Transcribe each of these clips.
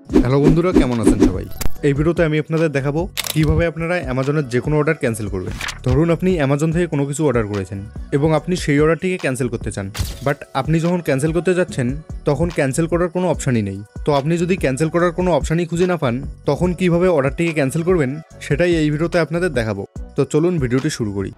Hello বন্ধুরা, কেমন আছেন সবাই? এই ভিডিওতে আমি আপনাদের দেখাবো কিভাবে আপনারা অ্যামাজনের যে কোনো অর্ডার ক্যান্সেল করবেন। ধরুন আপনি অ্যামাজন থেকে কোনো কিছু অর্ডার করেছেন এবং আপনি সেই অর্ডারটিকে ক্যান্সেল করতে চান, বাট আপনি যখন ক্যান্সেল করতে যাচ্ছেন তখন ক্যান্সেল করার কোনো অপশানই নেই। তো আপনি যদি ক্যান্সেল করার কোনো অপশানই খুঁজে না পান তখন কিভাবে অর্ডারটিকে ক্যান্সেল করবেন সেটাই এই ভিডিওতে আপনাদের দেখাবো। তো চলুন ভিডিওটি শুরু করি।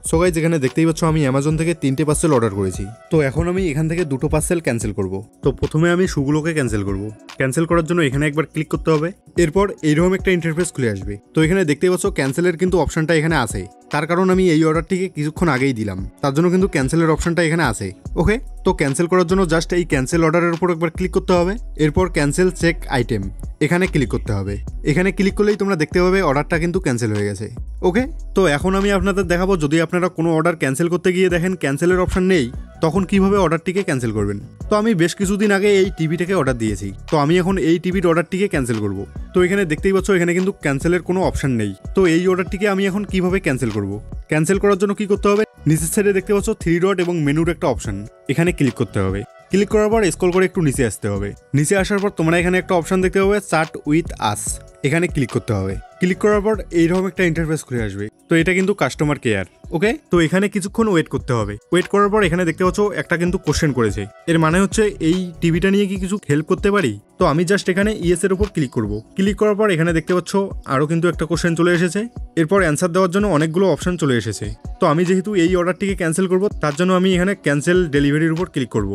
সো গাইস, যেখানে দেখতেই পাচ্ছ আমি অ্যামাজন থেকে 3টে পার্সেল অর্ডার করেছি। তো এখন আমি এখান থেকে 2টো পার্সেল ক্যান্সেল করব। তো প্রথমে আমি শুগুলোকে ক্যান্সেল করব। ক্যান্সেল করার জন্য এখানে একবার ক্লিক করতে হবে। এরপর এইরকম একটা ইন্টারফেস খুলে আসবে। তো এখানে দেখতেই পাচ্ছ ক্যান্সেলের কিন্তু অপশনটা এখানে আছে, তার কারণ আমি এই অর্ডারটিকে কিছুক্ষণ আগেই দিলাম, তার জন্য কিন্তু ক্যান্সেলের অপশনটা এখানে আছে। ওকে, তো ক্যান্সেল করার জন্য জাস্ট এই ক্যান্সেল অর্ডারের উপর একবার ক্লিক করতে হবে। এরপর ক্যান্সেল চেক আইটেম এখানে ক্লিক করতে হবে। এখানে ক্লিক করলেই তোমরা দেখতে পাবে অর্ডারটা কিন্তু ক্যান্সেল হয়ে গেছে। ওকে, তো এখন আমি আপনাদের দেখাবো যদি আপনারা কোনো অর্ডার ক্যান্সেল করতে গিয়ে দেখেন ক্যান্সেলের অপশন নেই তখন কিভাবে অর্ডারটিকে ক্যান্সেল করবেন। তো আমি বেশ কিছুদিন আগে এই টিভিটাকে অর্ডার দিয়েছি, তো আমি এখন এই টিভির অর্ডারটিকে ক্যান্সেল করব। তো এখানে দেখতেই পাচ্ছ এখানে কিন্তু ক্যান্সেলের কোনো অপশন নেই। তো এই অর্ডারটিকে আমি এখন কিভাবে ক্যান্সেল করব? ক্যান্সেল করার জন্য কি করতে হবে, নিচের সাইডে দেখতে পাচ্ছ 3 ডট এবং মেনুর একটা অপশন, এখানে ক্লিক করতে হবে। ক্লিক করার পর স্ক্রল করে একটু নিচে আসতে হবে। নিচে আসার পর তোমরা এখানে একটা অপশন দেখতে পাবে চ্যাট উইথ আস, এখানে ক্লিক করতে হবে। ক্লিক করার পর এইরকম একটা ইন্টারফেস খুলে আসবে। তো এটা কিন্তু কাস্টমার কেয়ার। ওকে, তো এখানে কিছুক্ষণ ওয়েট করতে হবে। ওয়েট করার পর এখানে দেখতে পাচ্ছ একটা কিন্তু কোশ্চেন করেছে, এর মানে হচ্ছে এই টিভিটা নিয়ে কি কিছু হেল্প করতে পারি। তো আমি জাস্ট এখানে ইয়েস এর উপর ক্লিক করব। ক্লিক করার পর এখানে দেখতে পাচ্ছ আরও কিন্তু একটা কোশ্চেন চলে এসেছে। এরপর অ্যান্সার দেওয়ার জন্য অনেকগুলো অপশন চলে এসেছে। তো আমি যেহেতু এই অর্ডারটিকে ক্যান্সেল করব তার জন্য আমি এখানে ক্যান্সেল ডেলিভারির উপর ক্লিক করব।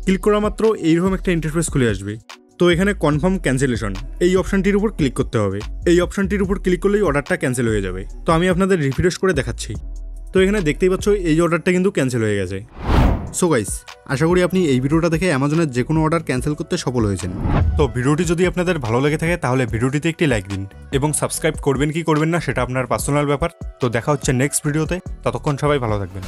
ক্লিক করা মাত্র এইরকম একটা ইন্টারফেস খুলে আসবে। তো এখানে কনফার্ম ক্যান্সেলেশন এই অপশনটির উপর ক্লিক করতে হবে। এই অপশনটির উপর ক্লিক করলেই অর্ডারটা ক্যান্সেল হয়ে যাবে। তো আমি আপনাদের রিফ্রেশ করে দেখাচ্ছি। তো এখানে দেখতেই পাচ্ছ এই অর্ডারটা কিন্তু ক্যান্সেল হয়ে গেছে। সো গাইস, আশা করি আপনি এই ভিডিওটা দেখে অ্যামাজনের যে কোনো অর্ডার ক্যান্সেল করতে সফল হয়েছেন। তো ভিডিওটি যদি আপনাদের ভালো লেগে থাকে তাহলে ভিডিওটিতে একটি লাইক দিন এবং সাবস্ক্রাইব করবেন কি করবেন না সেটা আপনার পার্সোনাল ব্যাপার। তো দেখা হচ্ছে নেক্সট ভিডিওতে, ততক্ষণ সবাই ভালো থাকবেন।